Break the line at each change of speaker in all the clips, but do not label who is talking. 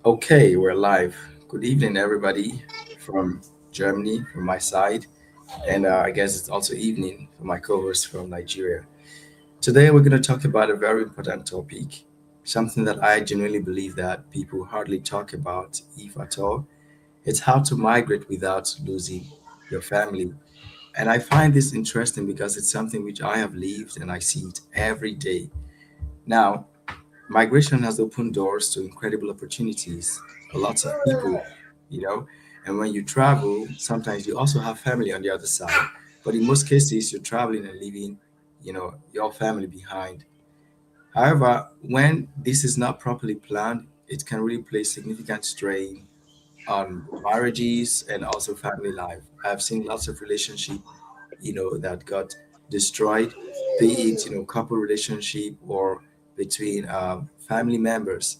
Okay, we're live. Good evening, everybody from Germany, from my side. And I guess it's also evening for my co host from Nigeria. Today, we're going to talk about a very important topic, something that I genuinely believe that people hardly talk about, if at all. It's how to migrate without losing your family. And I find this interesting because it's something which I have lived and I see it every day. Now, migration has opened doors to incredible opportunities for lots of people, you know. And when you travel, sometimes you also have family on the other side. But in most cases, you're traveling and leaving, your family behind. However, when this is not properly planned, it can really place significant strain on marriages and also family life. I've seen lots of relationship, that got destroyed, be it, couple relationship or between family members.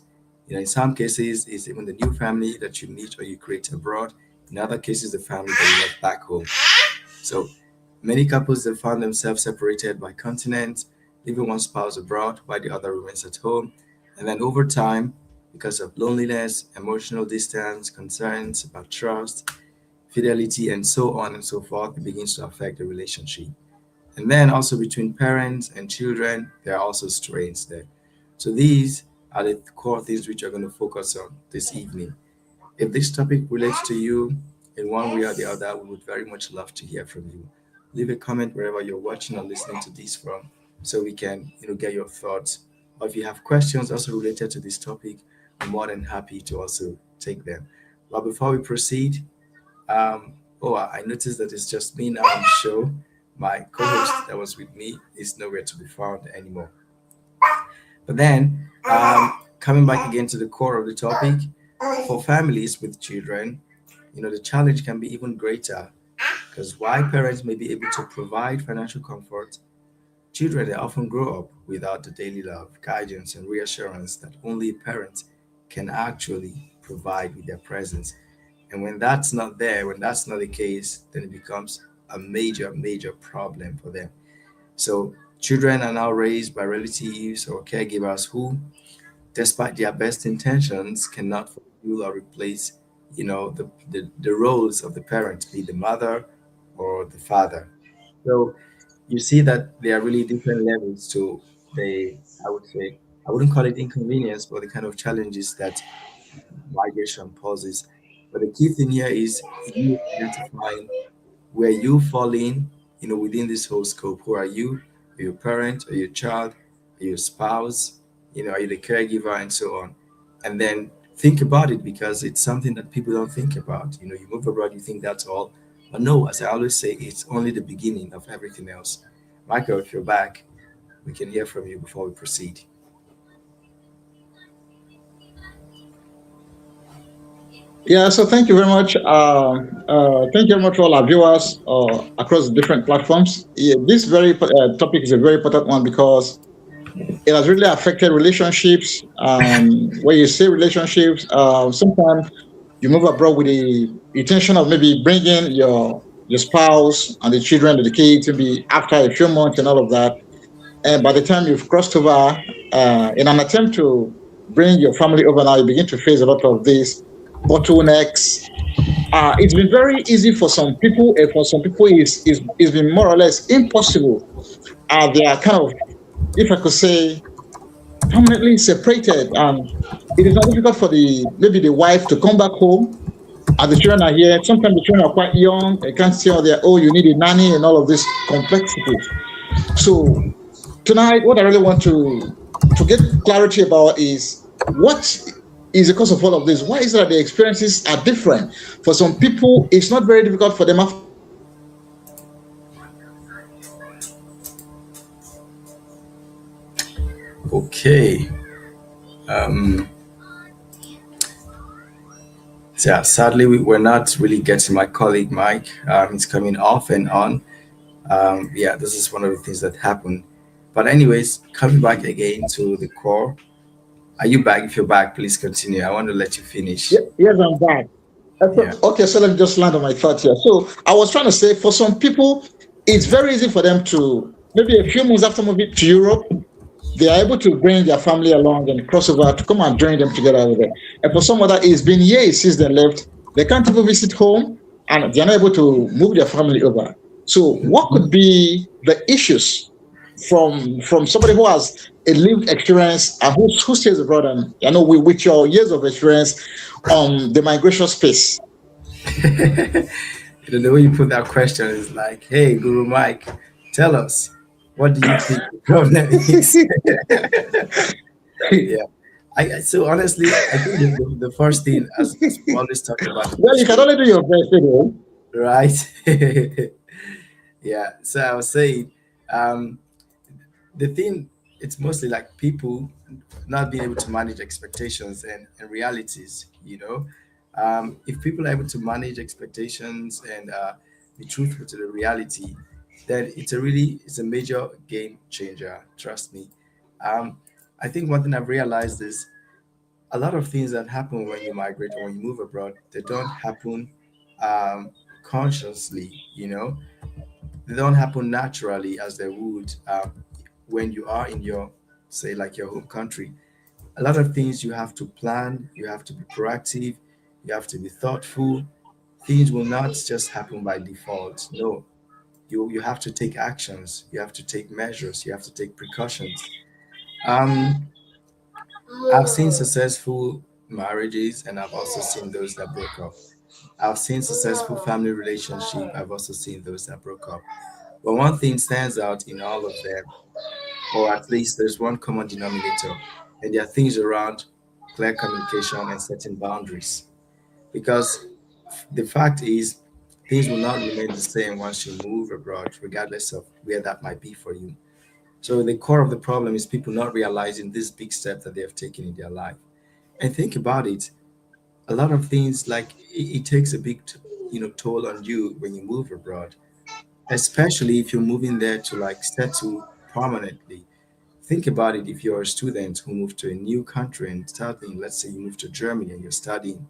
In some cases, it's even the new family that you meet or you create abroad. In other cases, the family that you left back home. So many couples have found themselves separated by continents, leaving one spouse abroad while the other remains at home. And then over time, because of loneliness, emotional distance, concerns about trust, fidelity, and so on and so forth, it begins to affect the relationship. And then also between parents and children, there are also strains there. So these are the core things which are going to focus on this evening. If this topic relates to you in one way or the other, we would very much love to hear from you. Leave a comment wherever you're watching or listening to this from so we can, get your thoughts. Or if you have questions also related to this topic, I'm more than happy to also take them. But before we proceed, I noticed that it's just me now on the show. My co-host that was with me is nowhere to be found anymore. But then, coming back again to the core of the topic, for families with children, the challenge can be even greater because while parents may be able to provide financial comfort, children they often grow up without the daily love, guidance, and reassurance that only a parent can actually provide with their presence. And when that's not there, when that's not the case, then it becomes a major, major problem for them. So children are now raised by relatives or caregivers who, despite their best intentions, cannot fulfill or replace, the roles of the parent, be the mother or the father. So you see that there are really different levels to the, I would say, I wouldn't call it inconvenience, but the kind of challenges that migration poses. But the key thing here is you identifying where you fall in, within this whole scope. Who are you? Are you a parent? Are you a child? Are you a spouse? Are you the caregiver and so on? And then think about it because it's something that people don't think about. You move abroad, you think that's all. But no, as I always say, it's only the beginning of everything else. Michael, if you're back, we can hear from you before we proceed.
Yeah, so thank you very much. Thank you very much to all our viewers across the different platforms. Yeah, this very topic is a very important one because it has really affected relationships. When you say relationships, sometimes you move abroad with the intention of maybe bringing your spouse and the children to the kids to be after a few months and all of that. And by the time you've crossed over, in an attempt to bring your family over now, you begin to face a lot of these bottlenecks. It's been very easy for some people, and for some people, it's been more or less impossible. They are kind of, if I could say, permanently separated. It is not difficult for the maybe the wife to come back home, and the children are here. Sometimes the children are quite young; they can't see on their own. You need a nanny and all of these complexities. So tonight, what I really want to get clarity about is what is the cause of all of this. Why is it that the experiences are different? For some people, it's not very difficult for them after moving to another country.
Okay. Um, yeah, sadly, we're not really getting my colleague Mike. He's coming off and on. Yeah, this is one of the things that happen. But anyways, coming back again to the core. Are you back? If you're back, please continue. I want to let you finish.
Yes, I'm back.
Yeah.
Okay, so let me just land on my thought here. So I was trying to say, for some people, it's very easy for them to maybe a few months after moving to Europe, they are able to bring their family along and cross over to come and join them together over there. And for some other, it's been years since they left. They can't even visit home, and they're not able to move their family over. So, what could be the issues from somebody who has a lived experience and who stays abroad, and with your years of experience on the migration space?
The way you put that question is like, hey, Guru Mike, tell us, what do you think the problem is? Yeah. So honestly, I think the first thing, as we always talk about in
Well,
this
you can
show,
only do your best,
right? Yeah. So I was saying, um, the thing, it's mostly like people not being able to manage expectations and realities. If people are able to manage expectations and be truthful to the reality, then it's a major game changer. Trust me. Um, I think one thing I've realized is a lot of things that happen when you migrate or when you move abroad, they don't happen um, consciously. They don't happen naturally as they would when you are in your, say, like your home country. A lot of things you have to plan, you have to be proactive, you have to be thoughtful. Things will not just happen by default. No, you have to take actions, you have to take measures, you have to take precautions. um I've seen successful marriages and I've also seen those that broke up. I've seen successful family relationship, I've also seen those that broke up. But one thing stands out in all of them, or at least there's one common denominator, and there are things around clear communication and setting boundaries. Because the fact is, things will not remain the same once you move abroad, regardless of where that might be for you. So the core of the problem is people not realizing this big step that they have taken in their life. And think about it, a lot of things like it takes a big, toll on you when you move abroad, especially if you're moving there to like settle permanently. Think about it, if you're a student who moved to a new country and studying, let's say you moved to Germany and you're studying,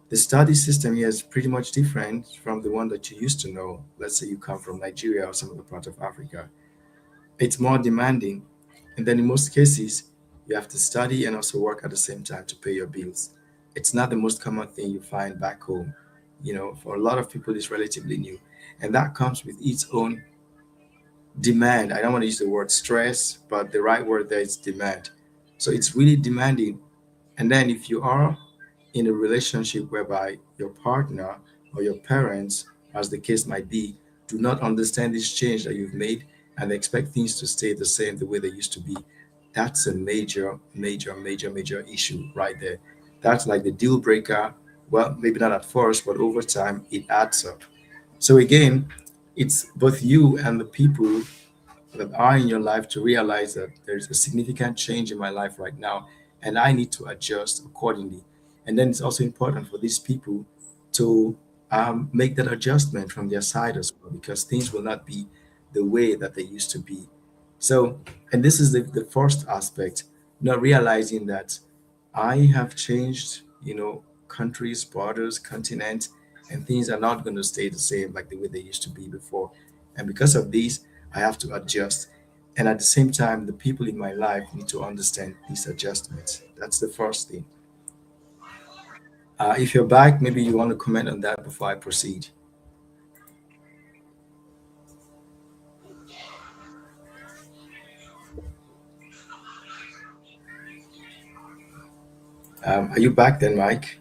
the study system here is pretty much different from the one that you used to know. Let's say you come from Nigeria or some other part of Africa. It's more demanding. And then in most cases, you have to study and also work at the same time to pay your bills. It's not the most common thing you find back home. For a lot of people, it's relatively new. And that comes with its own demand. I don't want to use the word stress, but the right word there is demand. So it's really demanding. And then if you are in a relationship whereby your partner or your parents, as the case might be, do not understand this change that you've made and they expect things to stay the same the way they used to be, that's a major, major, major, major issue right there. That's like the deal breaker. Well, maybe not at first, but over time it adds up. So again, it's both you and the people that are in your life to realize that there's a significant change in my life right now and I need to adjust accordingly. And then it's also important for these people to make that adjustment from their side as well because things will not be the way that they used to be. So, and this is the first aspect, not realizing that I have changed, countries, borders, continents, and things are not going to stay the same like the way they used to be before. And because of these, I have to adjust. And at the same time, the people in my life need to understand these adjustments. That's the first thing. If you're back, maybe you want to comment on that before I proceed. Are you back then, Mike?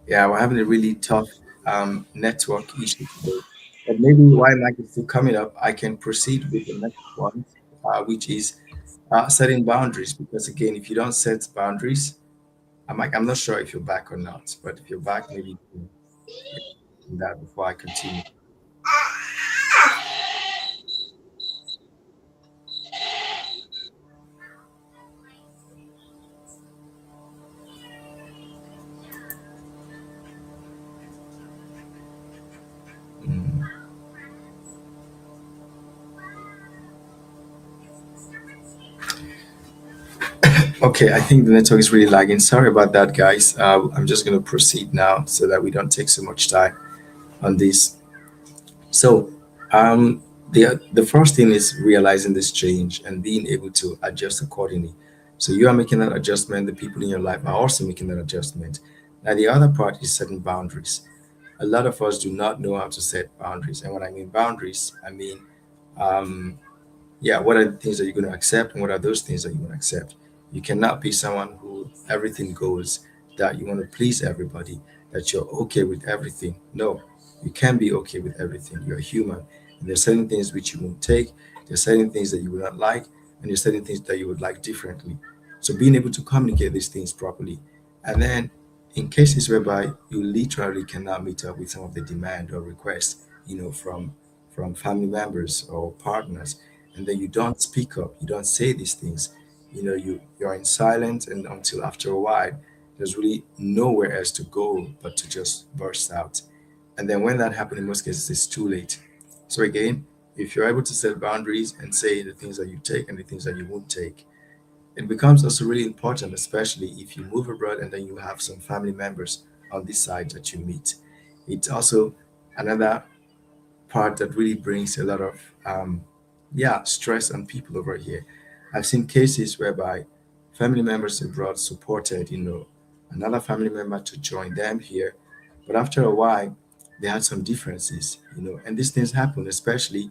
Yeah, we're having a really tough network issue today. But maybe while Mike is still coming up, I can proceed with the next one, which is setting boundaries. Because again, if you don't set boundaries, I'm not sure if you're back or not, but if you're back, maybe you can do that before I continue. Mm. Okay, I think the network is really lagging. Sorry about that, guys. I'm just going to proceed now so that we don't take so much time on this. So, um, The first thing is realizing this change and being able to adjust accordingly. So you are making that adjustment, the people in your life are also making that adjustment. Now the other part is setting boundaries. A lot of us do not know how to set boundaries. And when I mean boundaries, I mean um, yeah, what are the things that you're going to accept and what are those things that you want to accept? You cannot be someone who everything goes, that you want to please everybody, that you're okay with everything. No, you can be okay with everything. You're human. And there's certain things which you won't take, there's certain things that you will not like, and there's certain things that you would like differently. So being able to communicate these things properly. And then in cases whereby you literally cannot meet up with some of the demand or requests, from family members or partners, and then you don't speak up, you don't say these things, you're in silence, and until after a while there's really nowhere else to go but to just burst out. And then when that happens, in most cases it's too late. So again, if you're able to set boundaries and say the things that you take and the things that you won't take, it becomes also really important, especially if you move abroad and then you have some family members on this side that you meet. It's also another part that really brings a lot of stress on people over here. I've seen cases whereby family members abroad supported, another family member to join them here, but after a while they had some differences, and these things happen, especially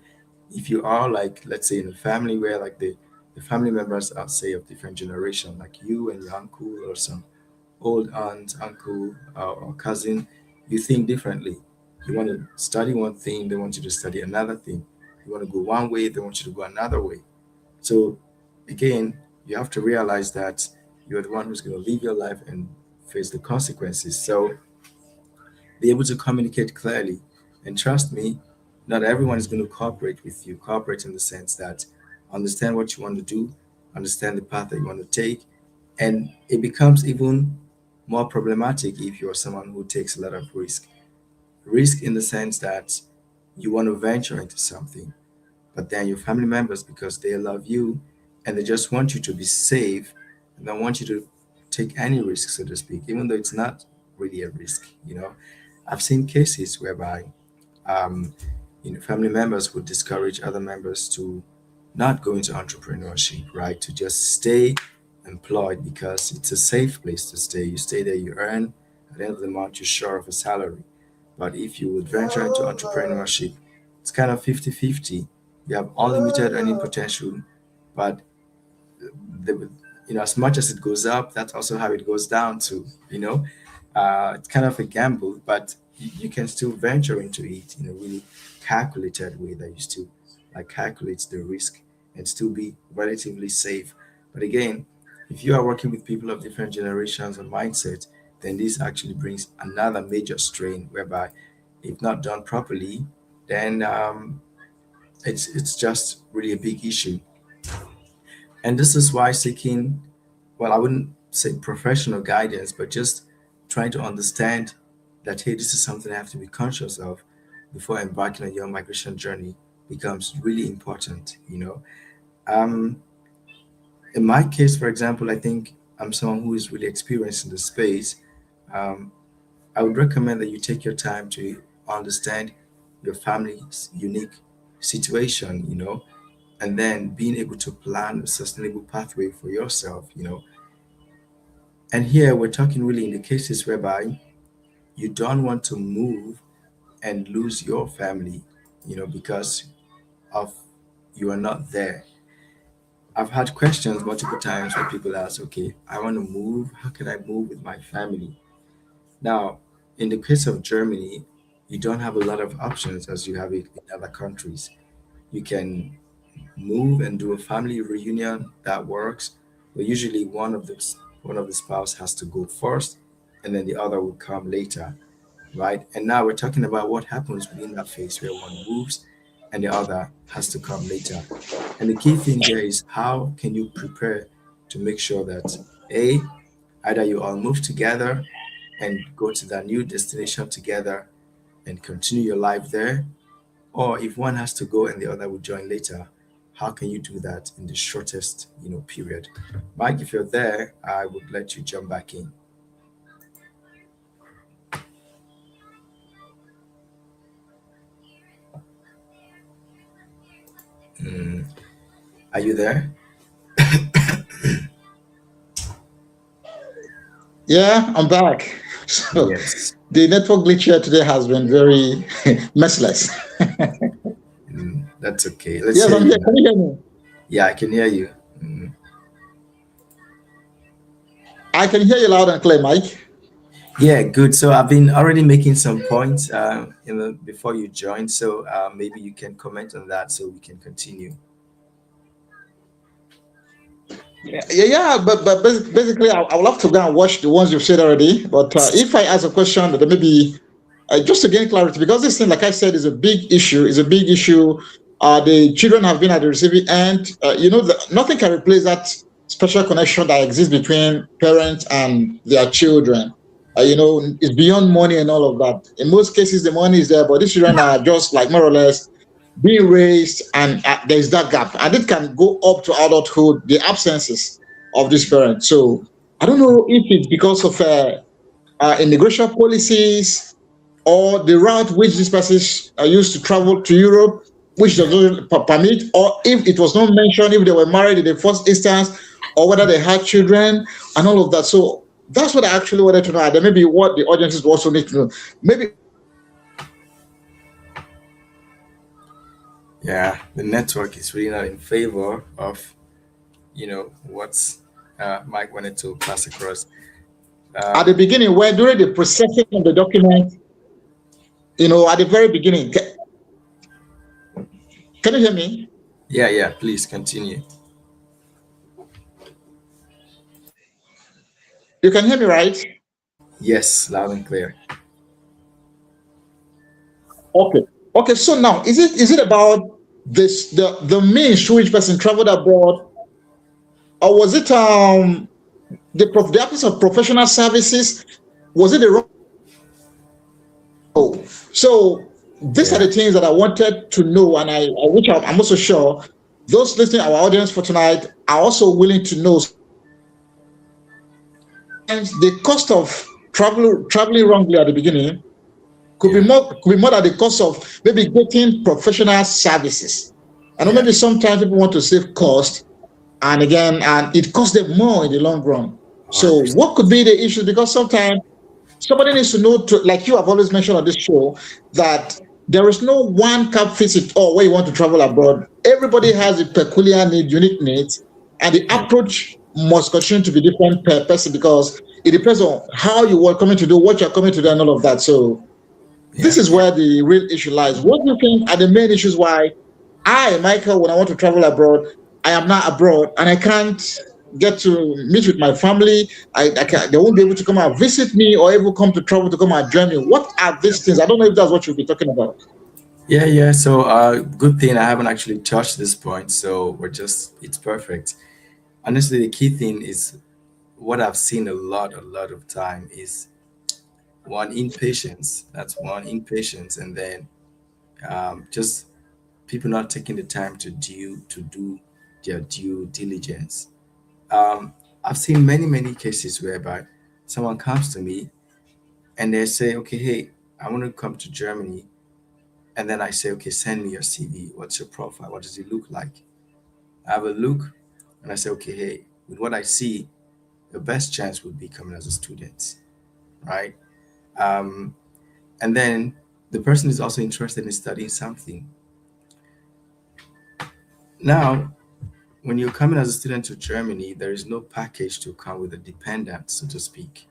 if you are, like, let's say, in a family where, like, the family members are, say, of different generation, like you and your uncle or some old aunt, uncle, or cousin. You think differently. You want to study one thing, they want you to study another thing. You want to go one way, they want you to go another way. So, again, you have to realize that you're the one who's going to live your life and face the consequences. So, be able to communicate clearly. And trust me, not everyone is going to cooperate with you. Cooperate in the sense that understand what you want to do, understand the path that you want to take, and it becomes even more problematic if you're someone who takes a lot of risk. Risk in the sense that you want to venture into something, but then your family members, because they love you and they just want you to be safe, and don't want you to take any risk, so to speak, even though it's not really a risk. I've seen cases whereby um, family members would discourage other members to not go into entrepreneurship, right? To just stay employed because it's a safe place to stay. You stay there, you earn. At the end of the month, you're sure of a salary. But if you would venture into entrepreneurship, it's kind of 50-50. You have unlimited earning potential, but the, as much as it goes up, that's also how it goes down too. It's kind of a gamble, but you can still venture into it in a really calculated way that you still, like, calculates the risk and still be relatively safe. But again, if you are working with people of different generations and mindset, then this actually brings another major strain whereby, if not done properly, then it's just really a big issue. And this is why seeking, well, I wouldn't say professional guidance, but just trying to understand that, hey, this is something I have to be conscious of before embarking on your migration journey becomes really important. Um, in my case, for example, I think I'm someone who is really experienced in the space. Um, I would recommend that you take your time to understand your family's unique situation, and then being able to plan a sustainable pathway for yourself. And here we're talking really in the cases whereby you don't want to move and lose your family, because of you are not there. I've had questions multiple times where people ask, okay, I want to move. How can I move with my family? Now, in the case of Germany, you don't have a lot of options as you have it in other countries. You can move and do a family reunion that works, but usually one of the spouse has to go first, and then the other will come later, right? And now we're talking about what happens within that phase where one moves and the other has to come later. And the key thing here is, how can you prepare to make sure that, A, either you all move together and go to that new destination together and continue your life there, or if one has to go and the other will join later, how can you do that in the shortest period? Mike, if you're there, I would let you jump back in. Mm, are you there?
Yeah, I'm back. So
Yes.
the network glitch here today has been very merciless.
That's okay. Let's
Yes,
hear
I'm
you
here. Can
now.
you hear me?
Yeah, I can hear you. Mm.
I can hear you loud and clear, Mike.
Yeah, good. So I've been already making some points, before you joined. So maybe you can comment on that so we can continue.
Yeah, but basically, I would love to go and watch the ones you've said already. But if I ask a question, then maybe just to gain clarity, because this thing, like I said, is a big issue. Is a big issue. The children have been at the receiving end. Nothing can replace that special connection that exists between parents and their children. It's beyond money and all of that. In most cases, the money is there, but these children are just like more or less being raised, and there's that gap, and it can go up to adulthood. The absences of these parents. So I don't know if it's because of immigration policies or the route which these persons are used to travel to Europe, which does not permit, or if it was not mentioned, if they were married in the first instance, or whether they had children and all of that. So that's what I actually wanted to know. And then maybe what the audiences also need to know. Maybe
Yeah, the network is really not in favor of what's Mike wanted to pass across.
at the
Um,
beginning, where during the processing of the document, at the very beginning, can you hear me?
yeah, yeah. Please continue.
You can hear me, right?
Yes, loud and clear.
Okay. Okay. So now, is it about the means through which person traveled abroad, or was it the absence of professional services? Was it the wrong? So these are the
Yeah,
things that I wanted to know, and which I'm also sure those listening our audience for tonight are also willing to know. And the cost of traveling wrongly at the beginning
yeah,
could be more at the cost of maybe getting professional services. I know
yeah,
maybe sometimes people want to save cost, and again, and it costs them more in the long run. So
100%.
what could be the issue? Because sometimes somebody needs to know, like you have always mentioned on this show, that there is no one cap fits it all where you want to travel abroad. Everybody has a peculiar need, unique needs, and the
Yeah,
approach must continue to be different per person, because it depends on how you are coming to do, what you're coming to do, and all of that. So this
yeah,
is where the real issue lies. What do you think are the main issues why Michael, when I want to travel abroad, I am not abroad and I can't get to meet with my family? They won't be able to come and visit me or even come to travel to come and join me. What are these things? I don't know if that's what you'll be talking about.
yeah, yeah. So, good thing I haven't actually touched this point. So it's perfect. Honestly, the key thing is what I've seen a lot of time is one impatience. That's one impatience, and then just people not taking the time to do their due diligence. Um, I've seen many cases whereby someone comes to me and they say, okay, hey, I want to come to Germany. And then I say, okay, send me your CV. What's your profile? What does it look like? I have a look and I say, okay, hey, with what I see, the best chance would be coming as a student, right? Um, and then the person is also interested in studying something. Now, when you're coming as a student to Germany, there is no package to come with a dependent, so to speak,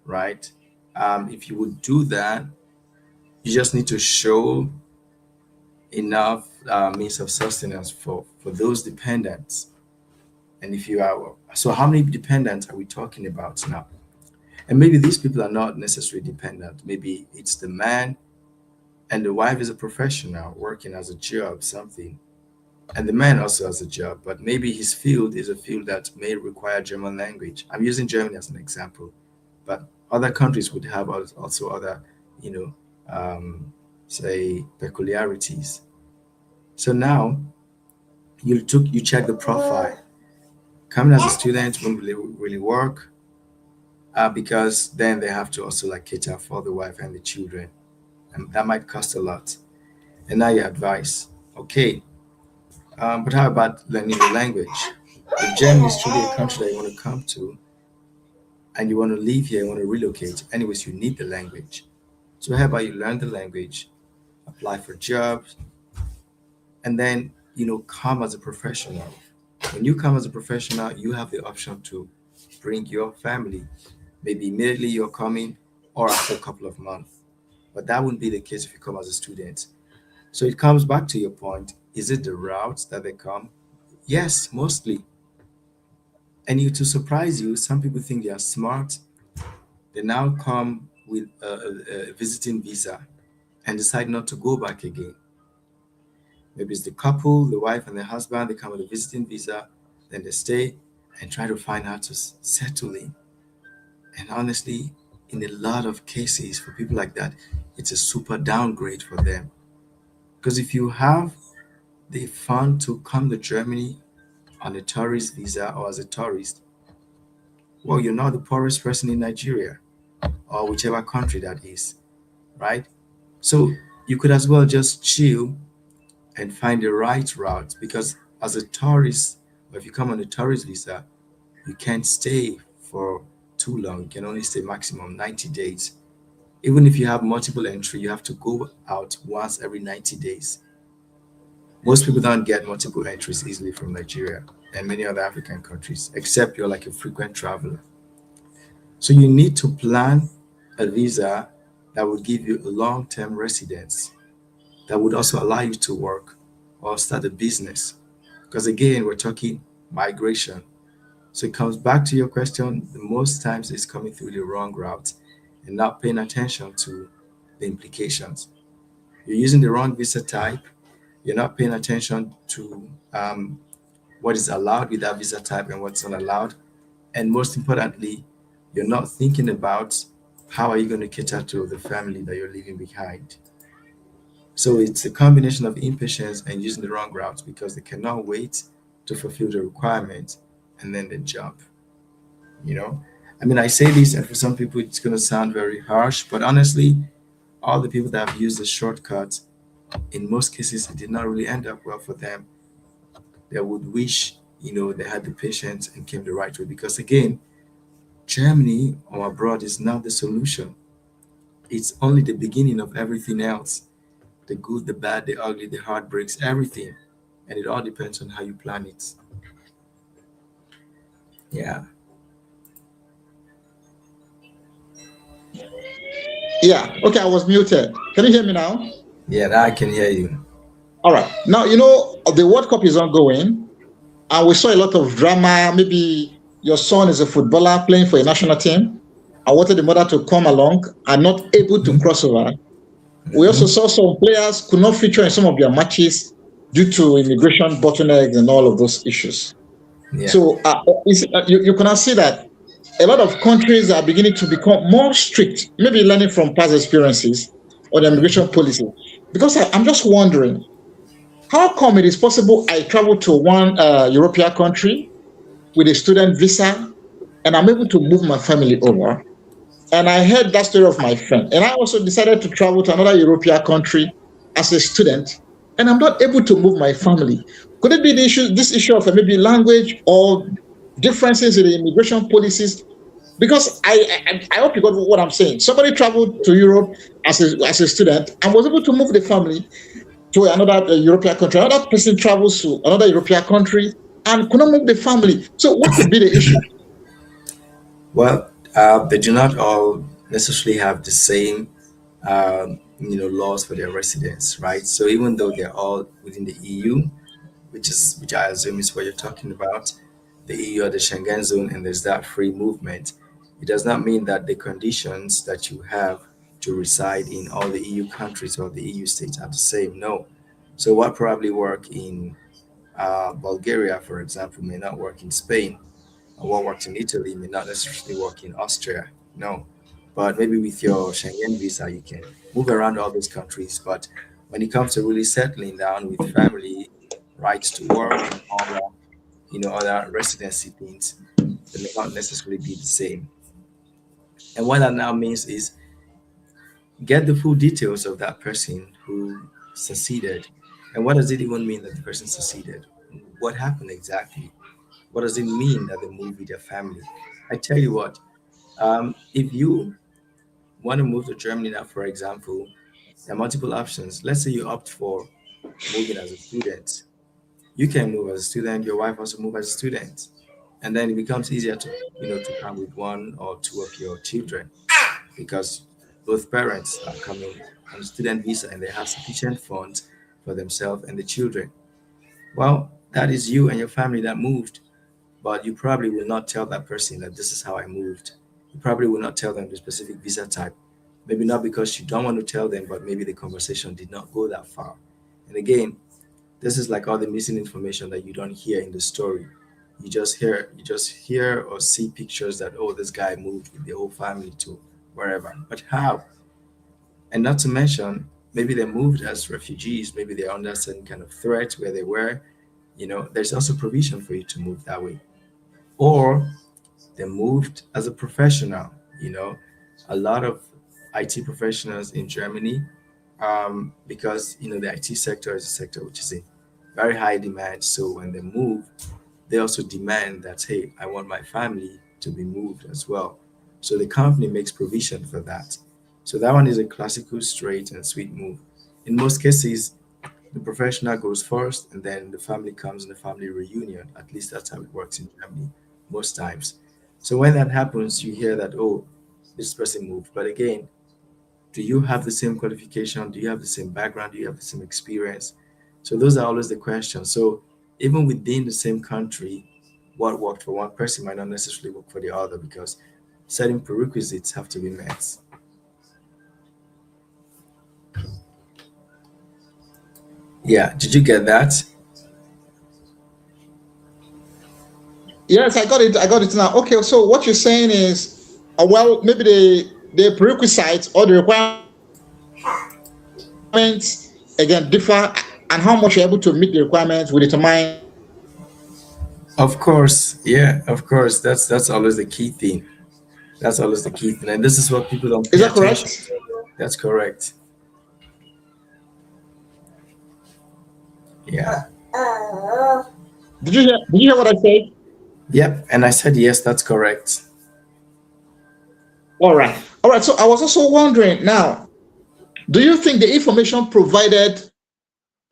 right? If you would do that, you just need to show enough means of sustenance for those dependents. And if you are, so how many dependents are we talking about now? And maybe these people are not necessarily dependent. Maybe it's the man and the wife is a professional working as a job, something. And the man also has a job, but maybe his field is a field that may require German language. I'm using Germany as an example, but other countries would have also other, you know, say peculiarities. So now you check the profile. Coming as a student won't really work because then they have to also like cater for the wife and the children, and that might cost a lot. And now your advice, okay? But how about learning the language? If Germany is truly a country that you want to come to and you want to live here, you want to relocate, anyways, you need the language. So how about you learn the language, apply for jobs, and then come as a professional. When you come as a professional, you have the option to bring your family. Maybe immediately you're coming, or after a couple of months. But that wouldn't be the case if you come as a student. So it comes back to your point. Is it the routes that they come? Yes, mostly. And to surprise you, some people think they are smart. They now come with a visiting visa and decide not to go back again. Maybe it's the couple, the wife and the husband, they come with a visiting visa, then they stay and try to find how to settle in. And honestly, in a lot of cases, for people like that, it's a super downgrade for them. Because if you have the fund to come to Germany on a tourist visa or as a tourist, well, you're not the poorest person in Nigeria or whichever country that is, right? So you could as well just chill and find the right route because as a tourist, or if you come on a tourist visa, you can't stay for too long. You can only stay maximum 90 days. Even if you have multiple entry, you have to go out once every 90 days. Most people don't get multiple entries easily from Nigeria and many other African countries, except you're like a frequent traveler. So you need to plan a visa that will give you a long-term residence that would also allow you to work or start a business. Because again, we're talking migration. So it comes back to your question, most times it's coming through the wrong route and not paying attention to the implications. You're using the wrong visa type, you're not paying attention to what is allowed with that visa type and what's not allowed. And most importantly, you're not thinking about how are you going to cater to the family that you're leaving behind. So it's a combination of impatience and using the wrong route because they cannot wait to fulfill the requirements and then they jump, you know? I mean, I say this, and for some people it's going to sound very harsh, but honestly, all the people that have used the shortcut, in most cases, it did not really end up well for them. They would wish, they had the patience and came the right way because, again, Germany or abroad is not the solution. It's only the beginning of everything else, the good, the bad, the ugly, the heartbreaks, everything. And it all depends on how you plan it. Yeah.
Yeah. Okay, I was muted. Can you hear me now?
Yeah, now I can hear you.
All right. Now, the World Cup is ongoing, and we saw a lot of drama. Maybe your son is a footballer playing for a national team. I wanted the mother to come along and not able to
Hmm.
cross over. We also
Hmm.
saw some players could not feature in some of their matches due to immigration bottlenecks and all of those issues.
Yeah.
So you cannot see that a lot of countries are beginning to become more strict, maybe learning from past experiences on the immigration policy. Because I'm just wondering, how come it is possible I travel to one European country with a student visa and I'm able to move my family over? And I heard that story of my friend. And I also decided to travel to another European country as a student, and I'm not able to move my family. Could it be this issue of maybe language or differences in the immigration policies? Because I hope you got what I'm saying. Somebody traveled to Europe as a student and was able to move the family to another European country. Another person travels to another European country and could not move the family. So what could be the issue?
Well, they do not all necessarily have the same, laws for their residents, right? So even though they're all within the EU, which I assume is what you're talking about, the EU or the Schengen zone, and there's that free movement, it does not mean that the conditions that you have to reside in all the EU countries or the EU states are the same. No. So what probably work in Bulgaria, for example, may not work in Spain, or what works in Italy may not necessarily work in Austria. No. But maybe with your Schengen visa, you can move around all those countries. But when it comes to really settling down with family, rights to work, and all that, other residency things, they may not necessarily be the same. And what that now means is get the full details of that person who succeeded And what does it even mean that the person succeeded? What happened exactly? What does it mean that they moved with their family? I tell you what, if you want to move to Germany now, for example, there are multiple options. Let's say you opt for moving as a student. You can move as a student, your wife also move as a student. And then it becomes easier to, to come with one or two of your children because both parents are coming on a student visa and they have sufficient funds for themselves and the children. Well, that is you and your family that moved, but you probably will not tell that person that this is how I moved. You probably will not tell them the specific visa type. Maybe not because you don't want to tell them, but maybe the conversation did not go that far. And again, this is like all the missing information that you don't hear in the story. You just hear or see pictures that, oh, this guy moved with the whole family to wherever. But how? And not to mention, maybe they moved as refugees, maybe they're under certain kind of threat where they were. There's also provision for you to move that way. Or they moved as a professional. You know, a lot of IT professionals in Germany, because the IT sector is a sector which is in very high demand. So when they move, they also demand that, hey, I want my family to be moved as well. So the company makes provision for that. So that one is a classical straight and sweet move. In most cases, the professional goes first and then the family comes in the family reunion. At least that's how it works in Germany most times. So when that happens, you hear that, oh, this person moved. But again, do you have the same qualification? Do you have the same background? Do you have the same experience? So those are always the questions. So even within the same country, what worked for one person might not necessarily work for the other because certain prerequisites have to be met. Yeah, did you get that?
Yes, I got it now. Okay, so what you're saying is, well, maybe the prerequisites or the requirements again differ, and how much you're able to meet the requirements will determine
Of course, yeah, of course. That's always the key thing. That's always the key thing, and this is what people don't
is
pay
that
attention
correct?
to. That's correct. Yeah.
Did you hear what I said?
Yep. And I said yes. That's correct.
All right. All right. So I was also wondering now, do you think the information provided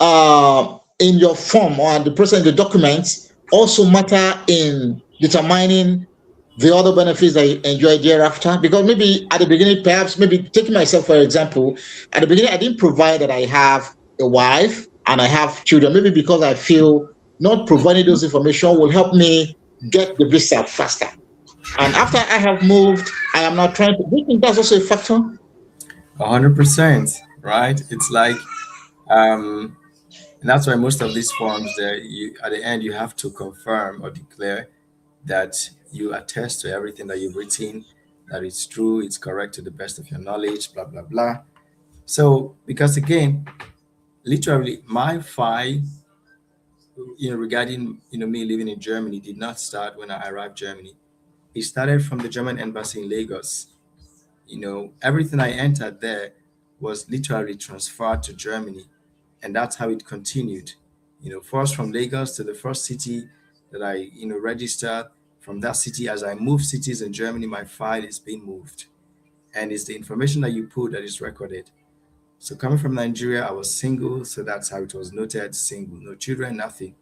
in your form or the present in the documents also matter in determining the other benefits that you enjoy thereafter? Because maybe at the beginning, perhaps maybe taking myself for example, at the beginning I didn't provide that I have a wife and I have children. Maybe because I feel not providing those information will help me get the visa faster. And after I have moved, I am not trying to. Do you think that's also a factor?
100%. Right. It's like, um, and that's why most of these forms, there, you at the end you have to confirm or declare that you attest to everything that you've written, that it's true, it's correct to the best of your knowledge, blah blah blah. So because again, literally, my file, regarding me living in Germany, did not start when I arrived Germany. It started from the German embassy in Lagos. Everything I entered there was literally transferred to Germany, and that's how it continued. First from Lagos to the first city that I registered. From that city, as I move cities in Germany, my file is being moved, and it's the information that you put that is recorded. So coming from Nigeria, I was single, so that's how it was noted: single, no children, nothing.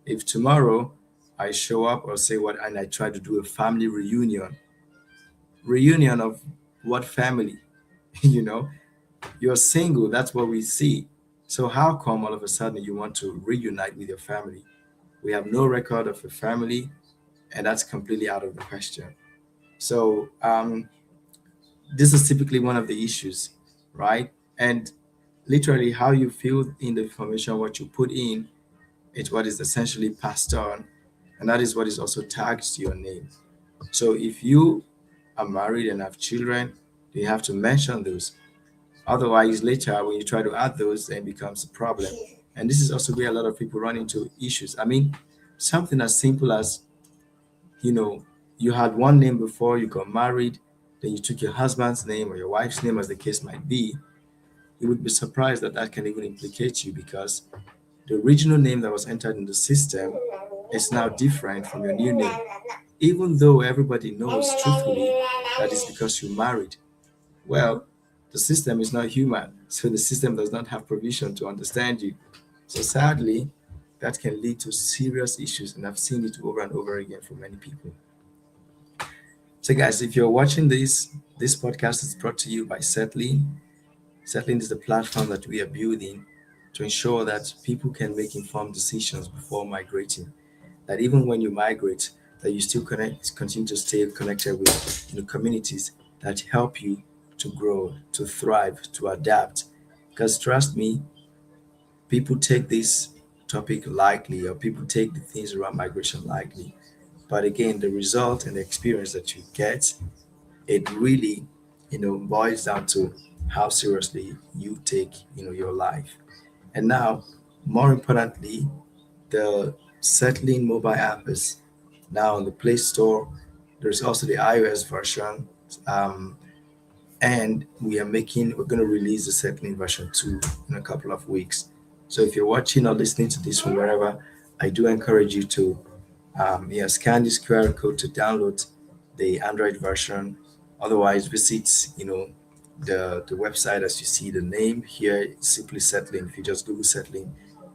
If tomorrow I show up or say what and I try to do a family reunion of what family? you know, you're single, that's what we see. So how come all of a sudden you want to reunite with your family? We have no record of a family, and that's completely out of the question. So this is typically one of the issues, right? And literally how you fill in the information, what you put in, it's what is essentially passed on, and that is what is also tagged to your name. So if you are married and have children, you have to mention those. Otherwise, later when you try to add those, then it becomes a problem. And this is also where a lot of people run into issues. I mean, something as simple as, you know, you had one name before you got married, then you took your husband's name or your wife's name, as the case might be. You would be surprised that that can even implicate you because the original name that was entered in the system is now different from your new name, even though everybody knows truthfully that it's because you married. Well, the system is not human, so the system does not have provision to understand you. So sadly, that can lead to serious issues, and I've seen it over and over again for many people. So, guys, if you're watching this podcast is brought to you by Settling. Settling is the platform that we are building to ensure that people can make informed decisions before migrating. That even when you migrate, that you still continue to stay connected with communities that help you to grow, to thrive, to adapt. Because trust me, people take this topic lightly, or people take the things around migration lightly. But again, the result and the experience that you get, it really, boils down to how seriously you take, your life. And now, more importantly, the Settling mobile app is now on the Play Store. There's also the iOS version. Um, and we're going to release the Settling version 2 in a couple of weeks. So if you're watching or listening to this from wherever, I do encourage you to scan this QR code to download the Android version. Otherwise, visit the website as you see the name here, simply Settling. If you just Google Settling,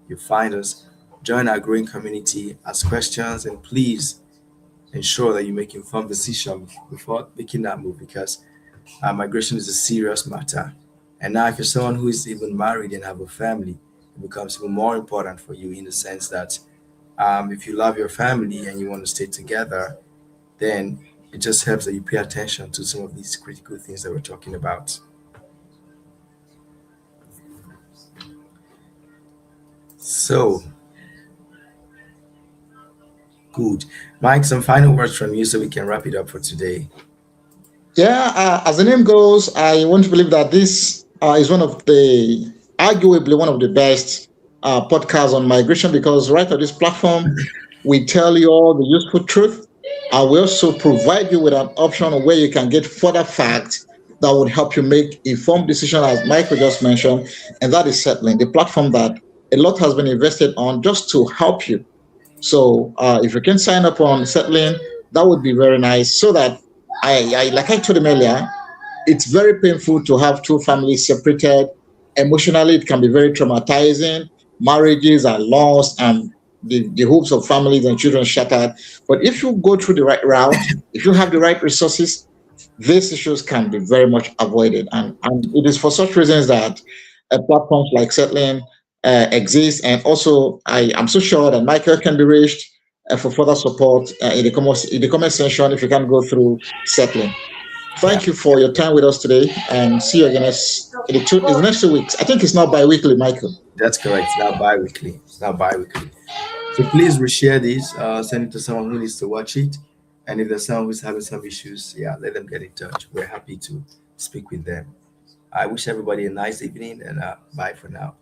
you find us. Join our growing community, ask questions, and please ensure that you make informed decisions before making that move, because migration is a serious matter. And now, if you're someone who is even married and have a family, it becomes even more important for you in the sense that if you love your family and you want to stay together, then it just helps that you pay attention to some of these critical things that we're talking about. So, good. Mike, some final words from you so we can wrap it up for today.
Yeah, as the name goes, I want to believe that this is arguably one of the best podcasts on migration, because right on this platform, we tell you all the useful truth. We also provide you with an option where you can get further facts that would help you make informed decision, as Michael just mentioned, and that is Settling, the platform that a lot has been invested on just to help you. So if you can sign up on Settling, that would be very nice, so that like I told him earlier, it's very painful to have two families separated. Emotionally, it can be very traumatizing. Marriages are lost, and the hopes of families and children shattered. But if you go through the right route, if you have the right resources, these issues can be very much avoided. And it is for such reasons that platforms like Settling exist. And also, I am so sure that Michael can be reached for further support in the comment section if you can go through Settling.
Yeah,
Thank you for your time with us today, and see you again in the next 2 weeks. I think it's not bi-weekly, Michael.
that's correct. It's not bi-weekly. It's not bi-weekly. So please reshare this, send it to someone who needs to watch it. And if there's someone who's having some issues, yeah, let them get in touch. We're happy to speak with them. I wish everybody a nice evening, and bye for now.